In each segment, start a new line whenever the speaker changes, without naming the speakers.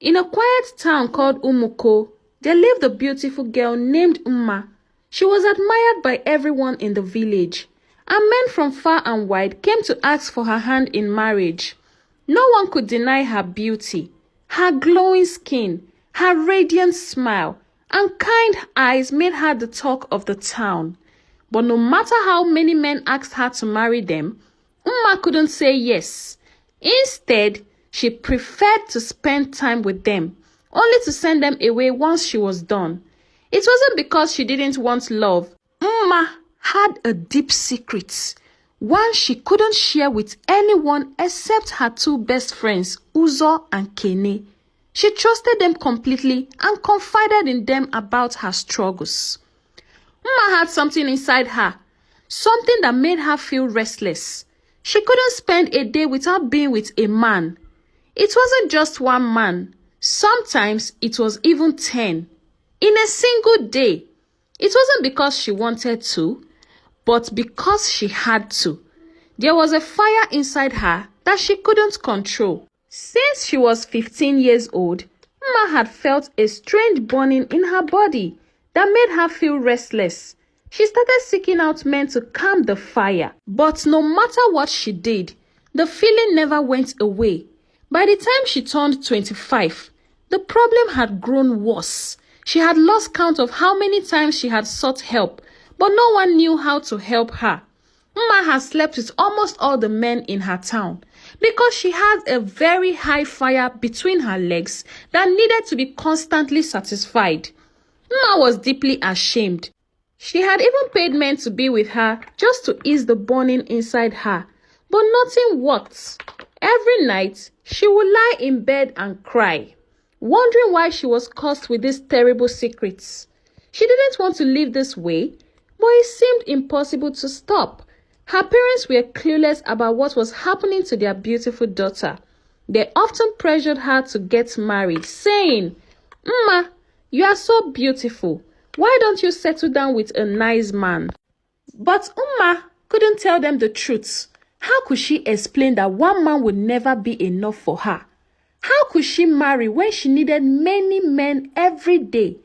In a quiet town called Umuko, there lived a beautiful girl named Umma. She was admired by everyone in the village, and men from far and wide came to ask for her hand in marriage. No one could deny her beauty, her glowing skin, her radiant smile, and kind eyes made her the talk of the town. But no matter how many men asked her to marry them, Umma couldn't say yes. Instead, she preferred to spend time with them, only to send them away once she was done. It wasn't because she didn't want love. Umma had a deep secret, one she couldn't share with anyone except her two best friends, Uzo and Kene. She trusted them completely and confided in them about her struggles. Umma had something inside her, something that made her feel restless. She couldn't spend a day without being with a man. It wasn't just one man. Sometimes it was even 10. In a single day. It wasn't because she wanted to, but because she had to. There was a fire inside her that she couldn't control. Since she was 15 years old, Umma had felt a strange burning in her body that made her feel restless. She started seeking out men to calm the fire. But no matter what she did, the feeling never went away. By the time she turned 25, the problem had grown worse. She had lost count of how many times she had sought help, but no one knew how to help her. Umma had slept with almost all the men in her town because she had a very high fire between her legs that needed to be constantly satisfied. Umma was deeply ashamed. She had even paid men to be with her just to ease the burning inside her, but nothing worked. Every night, she would lie in bed and cry, wondering why she was cursed with these terrible secrets. She didn't want to live this way, but it seemed impossible to stop. Her parents were clueless about what was happening to their beautiful daughter. They often pressured her to get married, saying, "Umma, you are so beautiful. Why don't you settle down with a nice man?" But Umma couldn't tell them the truth. How could she explain that one man would never be enough for her? How could she marry when she needed many men every day?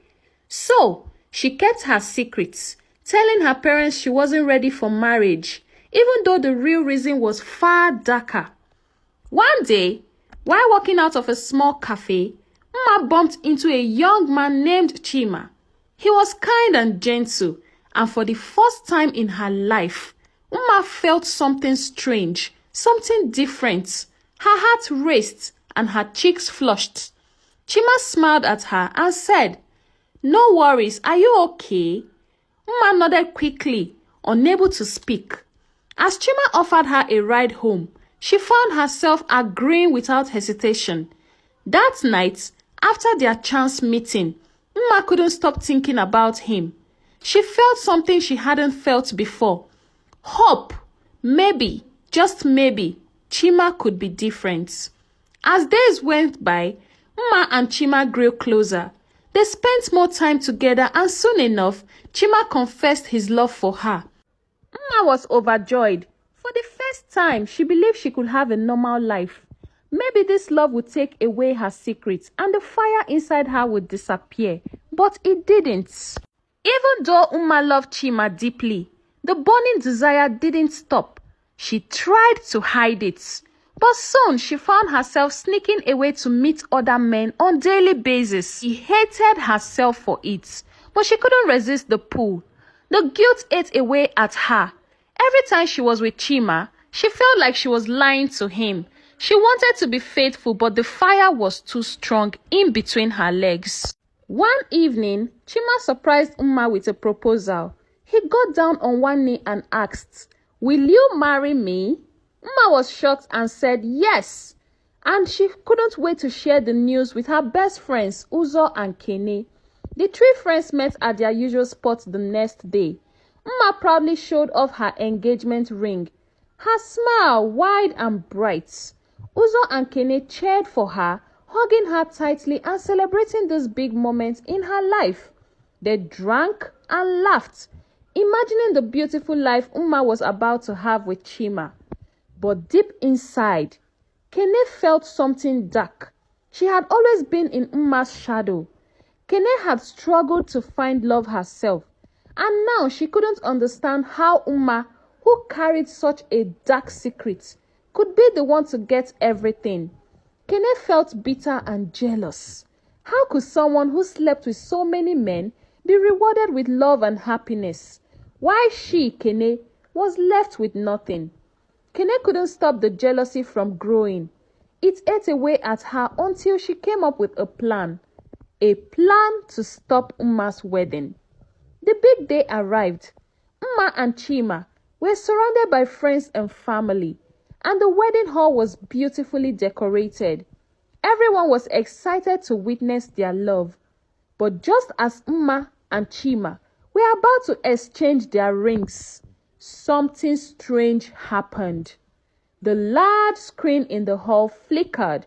So, she kept her secrets, telling her parents she wasn't ready for marriage, even though the real reason was far darker. One day, while walking out of a small cafe, Umma bumped into a young man named Chima. He was kind and gentle, and for the first time in her life, Umma felt something strange, something different. Her heart raced and her cheeks flushed. Chima smiled at her and said, "No worries, are you okay?" Umma nodded quickly, unable to speak. As Chima offered her a ride home, she found herself agreeing without hesitation. That night, after their chance meeting, Umma couldn't stop thinking about him. She felt something she hadn't felt before. Hope. Maybe, just maybe, Chima could be different. As days went by, Umma and Chima grew closer. They spent more time together, and soon enough, Chima confessed his love for her. Umma was overjoyed. For the first time, she believed she could have a normal life. Maybe this love would take away her secrets and the fire inside her would disappear. But it didn't. Even though Umma loved Chima deeply, the burning desire didn't stop. She tried to hide it. But soon she found herself sneaking away to meet other men on a daily basis. She hated herself for it, but she couldn't resist the pull. The guilt ate away at her. Every time she was with Chima, she felt like she was lying to him. She wanted to be faithful, but the fire was too strong in between her legs. One evening, Chima surprised Umma with a proposal. He got down on one knee and asked, "Will you marry me?" Umma was shocked and said yes. And she couldn't wait to share the news with her best friends, Uzo and Kene. The three friends met at their usual spot the next day. Umma proudly showed off her engagement ring, her smile wide and bright. Uzo and Kene cheered for her, hugging her tightly and celebrating this big moment in her life. They drank and laughed, imagining the beautiful life Umma was about to have with Chima. But deep inside, Kene felt something dark. She had always been in Umma's shadow. Kene had struggled to find love herself, and now she couldn't understand how Umma, who carried such a dark secret, could be the one to get everything. Kene felt bitter and jealous. How could someone who slept with so many men be rewarded with love and happiness, while she, Kene, was left with nothing? Kene couldn't stop the jealousy from growing. It ate away at her until she came up with a plan to stop Umma's wedding. The big day arrived. Umma and Chima were surrounded by friends and family, and the wedding hall was beautifully decorated. Everyone was excited to witness their love. But just as Umma and Chima were about to exchange their rings, something strange happened. The large screen in the hall flickered,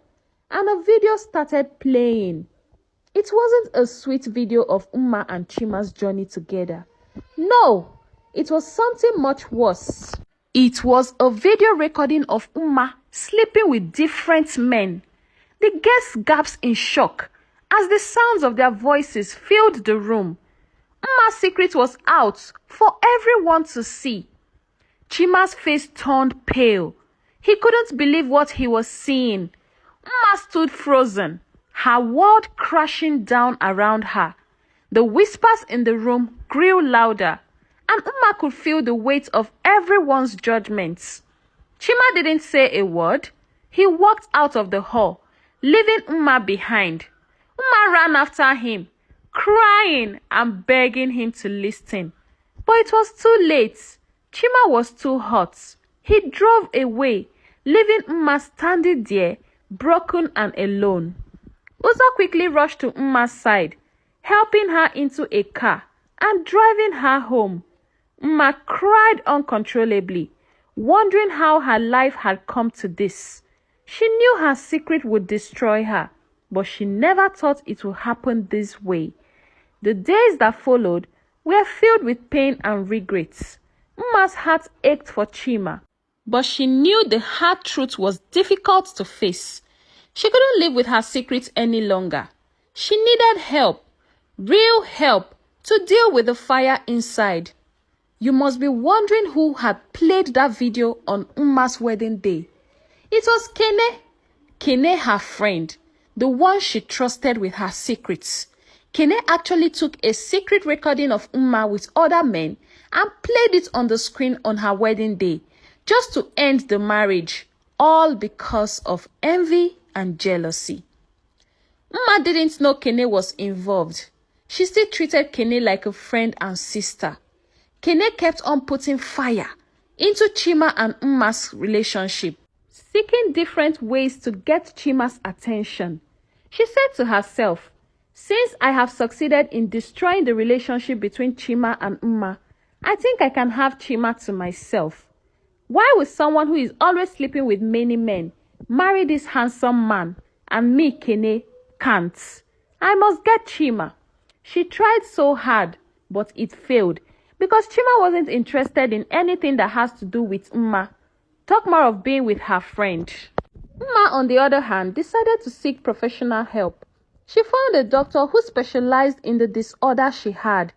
and a video started playing. It wasn't a sweet video of Umma and Chima's journey together. No, it was something much worse. It was a video recording of Umma sleeping with different men. The guests gasped in shock as the sounds of their voices filled the room. Umma's secret was out for everyone to see. Chima's face turned pale. He couldn't believe what he was seeing. Umma stood frozen, her world crashing down around her. The whispers in the room grew louder, and Umma could feel the weight of everyone's judgments. Chima didn't say a word. He walked out of the hall, leaving Umma behind. Umma ran after him, crying and begging him to listen. But it was too late. Chima was too hot. He drove away, leaving Umma standing there, broken and alone. Uzo quickly rushed to Umma's side, helping her into a car and driving her home. Umma cried uncontrollably, wondering how her life had come to this. She knew her secret would destroy her, but she never thought it would happen this way. The days that followed were filled with pain and regrets. Umma's heart ached for Chima, but she knew the hard truth was difficult to face. She couldn't live with her secret any longer. She needed help, real help, to deal with the fire inside. You must be wondering who had played that video on Umma's wedding day. It was Kene. Kene, her friend, the one she trusted with her secrets. Kene actually took a secret recording of Umma with other men and played it on the screen on her wedding day, just to end the marriage, all because of envy and jealousy. Umma didn't know Kene was involved. She still treated Kene like a friend and sister. Kene kept on putting fire into Chima and Umma's relationship, seeking different ways to get Chima's attention. She said to herself, "Since I have succeeded in destroying the relationship between Chima and Umma, I think I can have Chima to myself. Why would someone who is always sleeping with many men marry this handsome man and me, Kene, can't? I must get Chima." She tried so hard, but it failed because Chima wasn't interested in anything that has to do with Umma. Talk more of being with her friend. Umma, on the other hand, decided to seek professional help. She found a doctor who specialized in the disorder she had,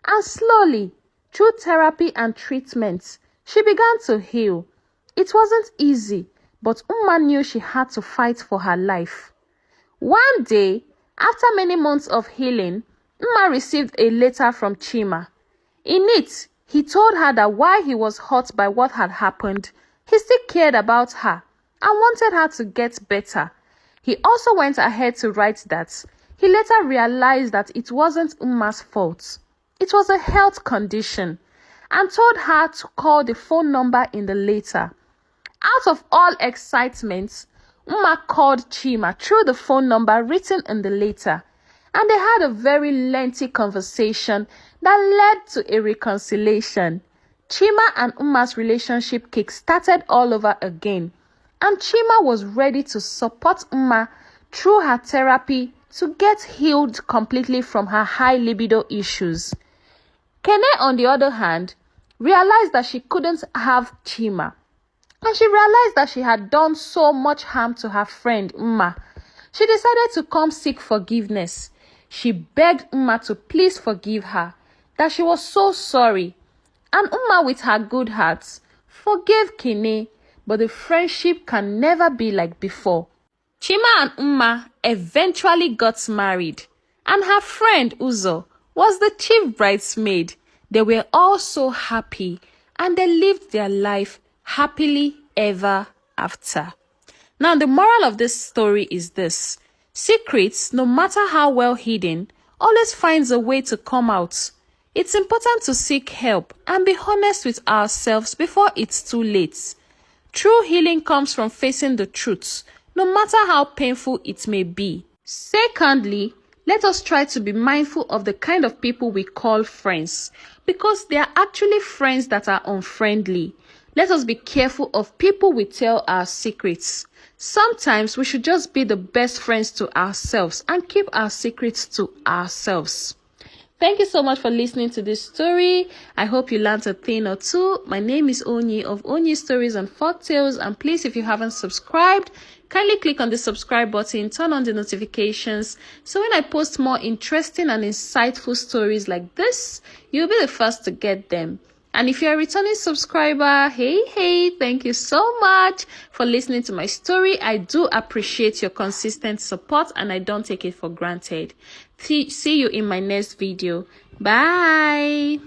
and slowly, through therapy and treatments, she began to heal. It wasn't easy, but Umma knew she had to fight for her life. One day, after many months of healing, Umma received a letter from Chima. In it, he told her that while he was hurt by what had happened, he still cared about her and wanted her to get better. He also went ahead to write that he later realized that it wasn't Umma's fault. It was a health condition, and told her to call the phone number in the letter. Out of all excitement, Umma called Chima through the phone number written in the letter, and they had a very lengthy conversation that led to a reconciliation. Chima and Umma's relationship kick-started all over again, and Chima was ready to support Umma through her therapy to get healed completely from her high libido issues. Kene, on the other hand, realized that she couldn't have Chima, and she realized that she had done so much harm to her friend Umma. she decided to come seek forgiveness. She begged Umma to please forgive her, that she was so sorry. And Umma, with her good heart, forgave Kene, but the friendship can never be like before. Chima and Umma eventually got married, and her friend Uzo was the chief bridesmaid. They were all so happy, and they lived their life happily ever after. Now, the moral of this story is this: secrets, no matter how well hidden, always finds a way to come out. It's important to seek help and be honest with ourselves before it's too late. True healing comes from facing the truth, no matter how painful it may be. Secondly, let us try to be mindful of the kind of people we call friends, because they are actually friends that are unfriendly. Let us be careful of people we tell our secrets. Sometimes we should just be the best friends to ourselves and keep our secrets to ourselves. Thank you so much for listening to this story. I hope you learned a thing or two. My name is Onyi of Onyi Stories and Folktales, and please, if you haven't subscribed, kindly click on the subscribe button, turn on the notifications, so when I post more interesting and insightful stories like this, you'll be the first to get them. And if you're a returning subscriber, hey, thank you so much for listening to my story. I do appreciate your consistent support, and I don't take it for granted. See you in my next video. Bye.